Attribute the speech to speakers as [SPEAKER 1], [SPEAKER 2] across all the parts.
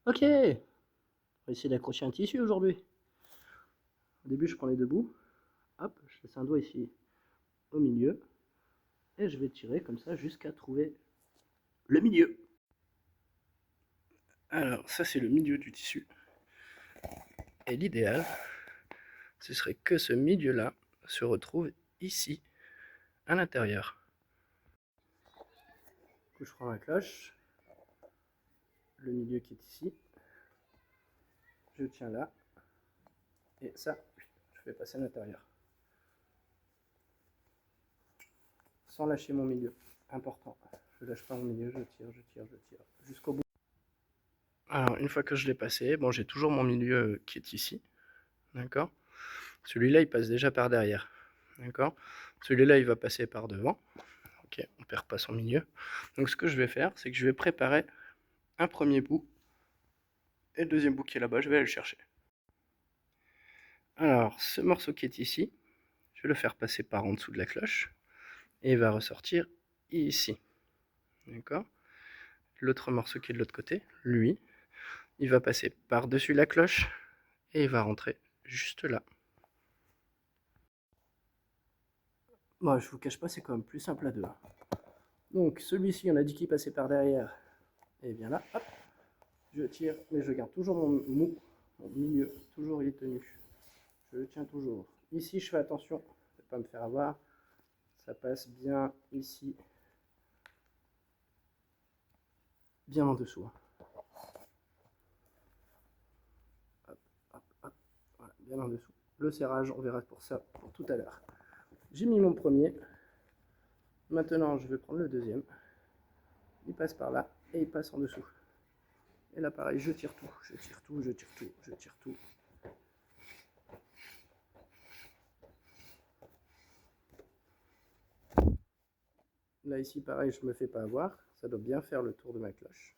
[SPEAKER 1] Ok, on va essayer d'accrocher un tissu aujourd'hui. Au début, je prends les deux bouts. Hop, je laisse un doigt ici au milieu. Et je vais tirer comme ça jusqu'à trouver le milieu. Alors, ça c'est le milieu du tissu. Et l'idéal, ce serait que ce milieu-là se retrouve ici, à l'intérieur. Du coup, je prends ma cloche, le milieu qui est ici, je tiens là, et ça, je fais passer à l'intérieur. Sans lâcher mon milieu, important. Je lâche pas mon milieu, je tire, jusqu'au bout. Alors, une fois que je l'ai passé, bon, j'ai toujours mon milieu qui est ici, d'accord? Celui-là, il passe déjà par derrière, d'accord? Celui-là, il va passer par devant. Ok, on perd pas son milieu. Donc, ce que je vais faire, c'est que je vais préparer un premier bout, et le deuxième bout qui est là-bas, je vais aller le chercher. Alors, ce morceau qui est ici, je vais le faire passer par en dessous de la cloche, et il va ressortir ici, d'accord? L'autre morceau qui est de l'autre côté, lui, il va passer par-dessus la cloche, et il va rentrer juste là. Bon, je vous cache pas, c'est quand même plus simple à deux. Donc, celui-ci, on a dit qu'il passait par derrière, et bien là, hop, je tire, mais je garde toujours mon milieu, toujours il est tenu. Je le tiens toujours. Ici, je fais attention de ne pas me faire avoir. Ça passe bien ici, bien en dessous. Hop, hop, hop. Voilà, bien en dessous. Le serrage, on verra pour ça pour tout à l'heure. J'ai mis mon premier. Maintenant, je vais prendre le deuxième. Il passe par là et il passe en dessous. Et là, pareil, je tire tout, je tire tout, je tire tout, je tire tout. Là, ici, pareil, je ne me fais pas avoir. Ça doit bien faire le tour de ma cloche.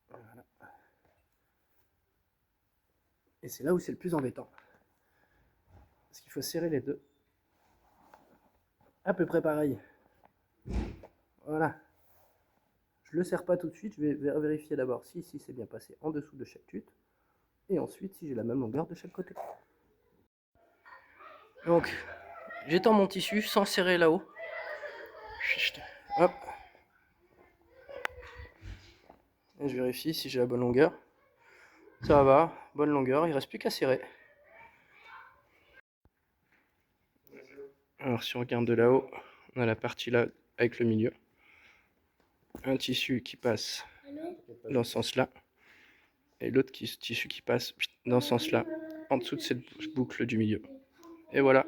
[SPEAKER 1] Voilà. Et c'est là où c'est le plus embêtant. Parce qu'il faut serrer les deux. À peu près pareil. Voilà. Je ne le serre pas tout de suite. Je vais vérifier d'abord si c'est bien passé en dessous de chaque tute. Et ensuite, si j'ai la même longueur de chaque côté. Donc, j'étends mon tissu sans serrer là-haut. Hop. Et je vérifie si j'ai la bonne longueur. Ça va, bonne longueur, il ne reste plus qu'à serrer. Alors si on regarde de là-haut, on a la partie là avec le milieu. Un tissu qui passe dans ce sens-là. Et l'autre tissu qui passe dans ce sens-là, en dessous de cette boucle du milieu. Et voilà,